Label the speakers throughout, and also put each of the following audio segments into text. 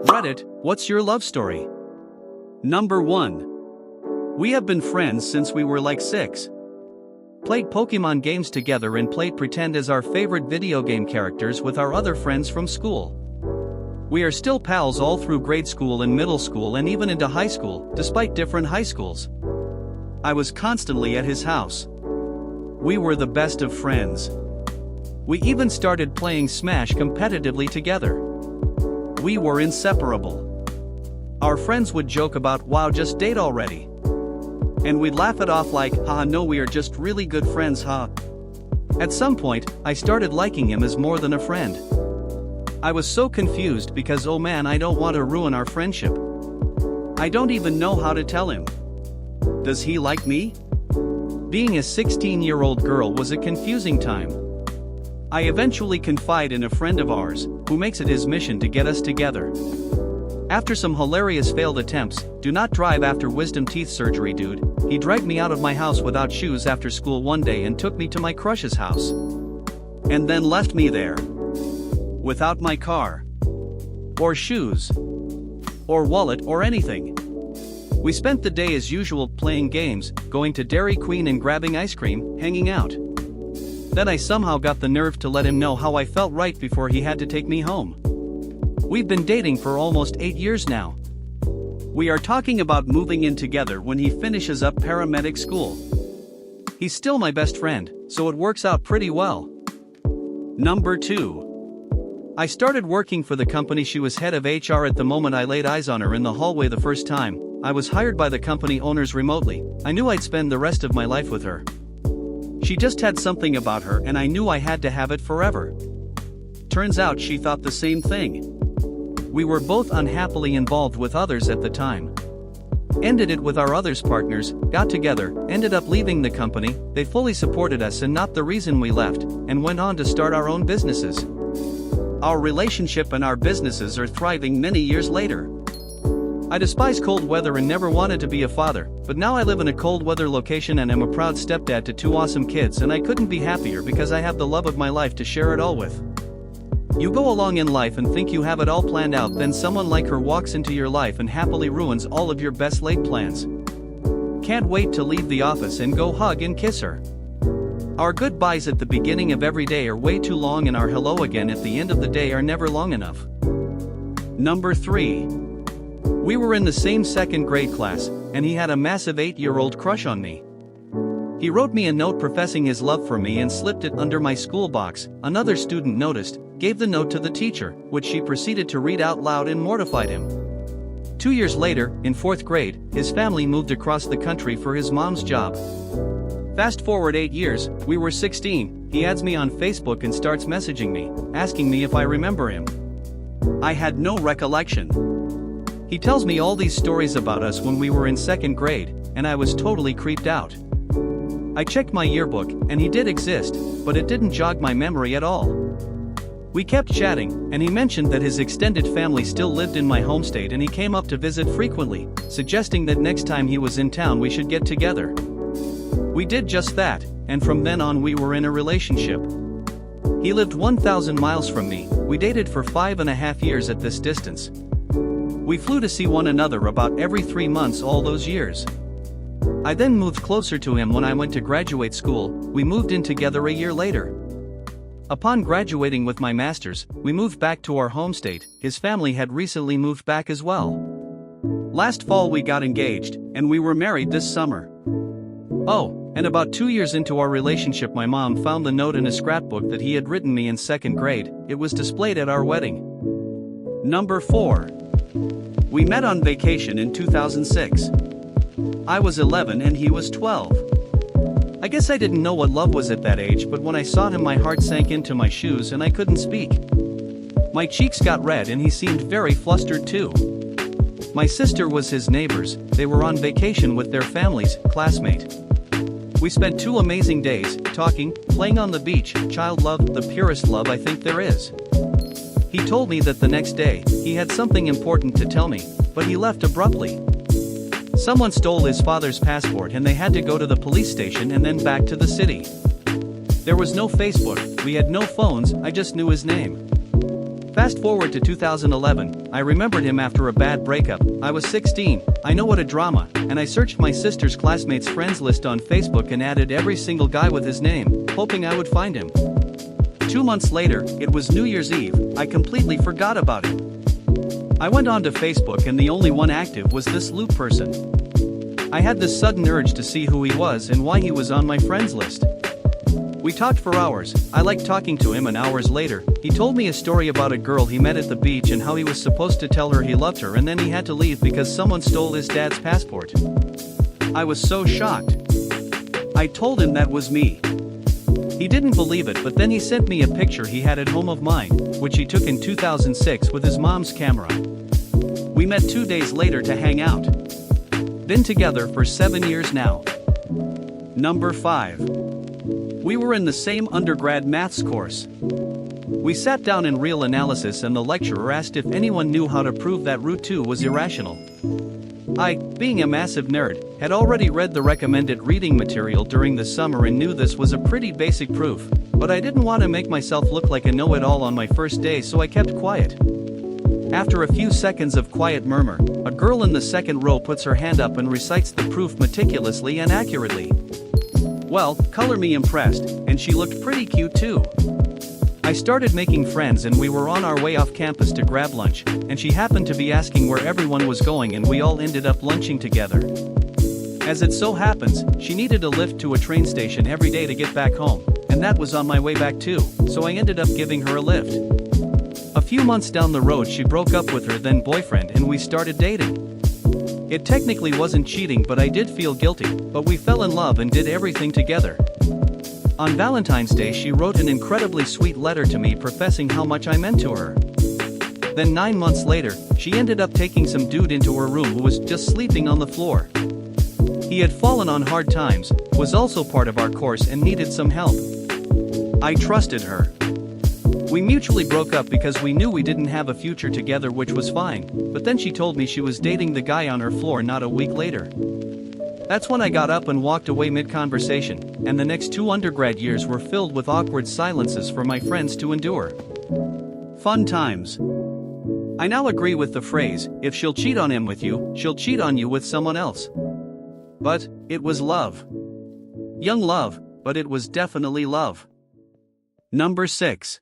Speaker 1: Reddit, what's your love story? Number 1. We have been friends since we were like 6. Played Pokemon games together and played pretend as our favorite video game characters with our other friends from school. We are still pals all through grade school and middle school and even into high school, despite different high schools. I was constantly at his house. We were the best of friends. We even started playing Smash competitively together. We were inseparable. Our friends would joke about, "Wow, just date already." And we'd laugh it off like, "Haha, no, we are just really good friends, huh?" At some point, I started liking him as more than a friend. I was so confused because oh man, I don't want to ruin our friendship. I don't even know how to tell him. Does he like me? Being a 16-year-old girl was a confusing time. I eventually confide in a friend of ours, who makes it his mission to get us together. After some hilarious failed attempts, do not drive after wisdom teeth surgery dude, he dragged me out of my house without shoes after school one day and took me to my crush's house. And then left me there. Without my car. Or shoes. Or wallet or anything. We spent the day as usual playing games, going to Dairy Queen and grabbing ice cream, hanging out. Then I somehow got the nerve to let him know how I felt right before he had to take me home. We've been dating for almost 8 years now. We are talking about moving in together when he finishes up paramedic school. He's still my best friend, so it works out pretty well. Number 2. I started working for the company. She was head of HR at the moment I laid eyes on her in the hallway the first time. I was hired by the company owners remotely. I knew I'd spend the rest of my life with her. She just had something about her and I knew I had to have it forever. Turns out she thought the same thing. We were both unhappily involved with others at the time. Ended it with our others partners, got together, ended up leaving the company. They fully supported us and not the reason we left, and went on to start our own businesses. Our relationship and our businesses are thriving many years later. I despise cold weather and never wanted to be a father, but now I live in a cold weather location and am a proud stepdad to 2 awesome kids, and I couldn't be happier because I have the love of my life to share it all with. You go along in life and think you have it all planned out, then someone like her walks into your life and happily ruins all of your best laid plans. Can't wait to leave the office and go hug and kiss her. Our goodbyes at the beginning of every day are way too long and our hello again at the end of the day are never long enough. Number 3. We were in the same 2nd grade class, and he had a massive 8-year-old crush on me. He wrote me a note professing his love for me and slipped it under my school box. Another student noticed, gave the note to the teacher, which she proceeded to read out loud and mortified him. 2 years later, in 4th grade, his family moved across the country for his mom's job. Fast forward 8 years, we were 16, he adds me on Facebook and starts messaging me, asking me if I remember him. I had no recollection. He tells me all these stories about us when we were in 2nd grade, and I was totally creeped out. I checked my yearbook, and he did exist, but it didn't jog my memory at all. We kept chatting, and he mentioned that his extended family still lived in my home state and he came up to visit frequently, suggesting that next time he was in town we should get together. We did just that, and from then on we were in a relationship. He lived 1,000 miles from me. We dated for 5.5 years at this distance. We flew to see one another about every 3 months all those years. I then moved closer to him when I went to graduate school. We moved in together a year later. Upon graduating with my master's, we moved back to our home state. His family had recently moved back as well. Last fall we got engaged, and we were married this summer. Oh, and about 2 years into our relationship my mom found the note in a scrapbook that he had written me in 2nd grade. It was displayed at our wedding. Number 4. We met on vacation in 2006. I was 11 and he was 12. I guess I didn't know what love was at that age, but when I saw him my heart sank into my shoes and I couldn't speak. My cheeks got red and he seemed very flustered too. My sister was his neighbors. They were on vacation with their families, classmate. We spent 2 amazing days, talking, playing on the beach. Child love, the purest love I think there is. He told me that the next day, he had something important to tell me, but he left abruptly. Someone stole his father's passport and they had to go to the police station and then back to the city. There was no Facebook, we had no phones, I just knew his name. Fast forward to 2011, I remembered him after a bad breakup. I was 16, I know what a drama, and I searched my sister's classmates' friends list on Facebook and added every single guy with his name, hoping I would find him. 2 months later, it was New Year's Eve, I completely forgot about it. I went onto Facebook and the only one active was this Luke person. I had this sudden urge to see who he was and why he was on my friends list. We talked for hours, I liked talking to him, and hours later, he told me a story about a girl he met at the beach and how he was supposed to tell her he loved her and then he had to leave because someone stole his dad's passport. I was so shocked. I told him that was me. He didn't believe it, but then he sent me a picture he had at home of mine, which he took in 2006 with his mom's camera. We met 2 days later to hang out. Been together for 7 years now. Number 5. We were in the same undergrad maths course. We sat down in real analysis and the lecturer asked if anyone knew how to prove that root 2 was irrational. I, being a massive nerd, had already read the recommended reading material during the summer and knew this was a pretty basic proof, but I didn't want to make myself look like a know-it-all on my first day, so I kept quiet. After a few seconds of quiet murmur, a girl in the second row puts her hand up and recites the proof meticulously and accurately. Well, color me impressed, and she looked pretty cute too. I started making friends and we were on our way off campus to grab lunch, and she happened to be asking where everyone was going and we all ended up lunching together. As it so happens, she needed a lift to a train station every day to get back home, and that was on my way back too, so I ended up giving her a lift. A few months down the road she broke up with her then boyfriend and we started dating. It technically wasn't cheating, but I did feel guilty, but we fell in love and did everything together. On Valentine's Day she wrote an incredibly sweet letter to me professing how much I meant to her. Then 9 months later, she ended up taking some dude into her room who was just sleeping on the floor. He had fallen on hard times, was also part of our course and needed some help. I trusted her. We mutually broke up because we knew we didn't have a future together, which was fine, but then she told me she was dating the guy on her floor not a week later. That's when I got up and walked away mid-conversation, and the next 2 undergrad years were filled with awkward silences for my friends to endure. Fun times. I now agree with the phrase, if she'll cheat on him with you, she'll cheat on you with someone else. But, it was love. Young love, but it was definitely love. Number 6.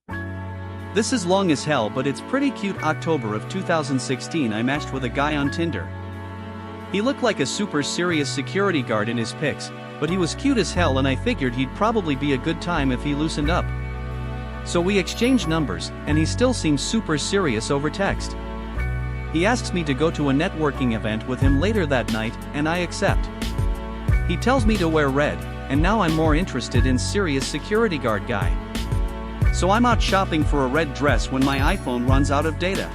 Speaker 1: This is long as hell, but it's pretty cute. October of 2016, I matched with a guy on Tinder. He looked like a super serious security guard in his pics, but he was cute as hell and I figured he'd probably be a good time if he loosened up. So we exchanged numbers, and he still seems super serious over text. He asks me to go to a networking event with him later that night, and I accept. He tells me to wear red, and now I'm more interested in serious security guard guy. So I'm out shopping for a red dress when my iPhone runs out of data.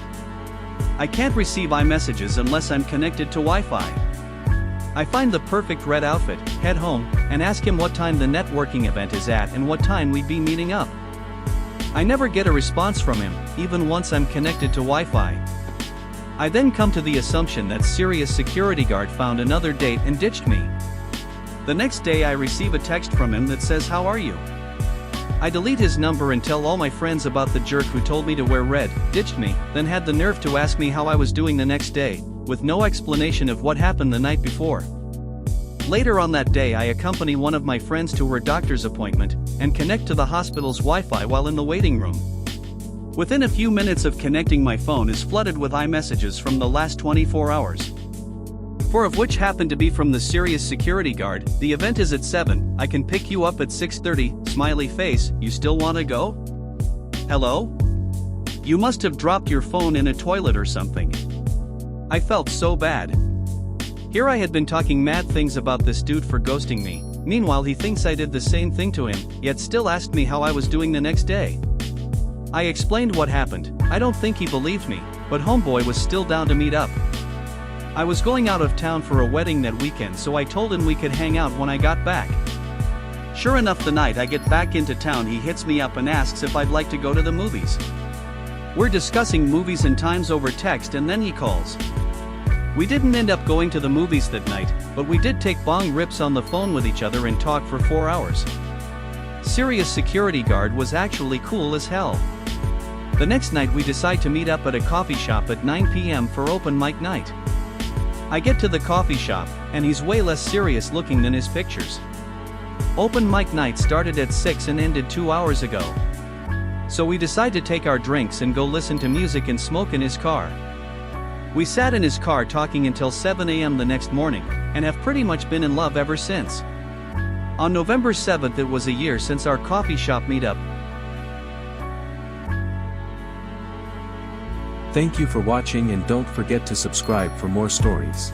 Speaker 1: I can't receive iMessages unless I'm connected to Wi-Fi. I find the perfect red outfit, head home, and ask him what time the networking event is at and what time we'd be meeting up. I never get a response from him, even once I'm connected to Wi-Fi. I then come to the assumption that serious security guard found another date and ditched me. The next day I receive a text from him that says, "How are you?" I delete his number and tell all my friends about the jerk who told me to wear red, ditched me, then had the nerve to ask me how I was doing the next day, with no explanation of what happened the night before. Later on that day I accompany one of my friends to her doctor's appointment, and connect to the hospital's Wi-Fi while in the waiting room. Within a few minutes of connecting, my phone is flooded with iMessages from the last 24 hours. 4 of which happen to be from the serious security guard. The event is at 7, I can pick you up at 6:30, smiley face, you still wanna go? Hello? You must have dropped your phone in a toilet or something. I felt so bad. Here I had been talking mad things about this dude for ghosting me, meanwhile he thinks I did the same thing to him, yet still asked me how I was doing the next day. I explained what happened. I don't think he believed me, but homeboy was still down to meet up. I was going out of town for a wedding that weekend, so I told him we could hang out when I got back. Sure enough, the night I get back into town he hits me up and asks if I'd like to go to the movies. We're discussing movies and times over text, and then he calls. We didn't end up going to the movies that night, but we did take bong rips on the phone with each other and talk for 4 hours. Serious security guard was actually cool as hell. The next night we decide to meet up at a coffee shop at 9 p.m. for open mic night. I get to the coffee shop, and he's way less serious looking than his pictures. Open mic night started at 6 and ended 2 hours ago. So we decide to take our drinks and go listen to music and smoke in his car. We sat in his car talking until 7 a.m. the next morning, and have pretty much been in love ever since. On November 7th it was a year since our coffee shop meetup.
Speaker 2: Thank you for watching and don't forget to subscribe for more stories.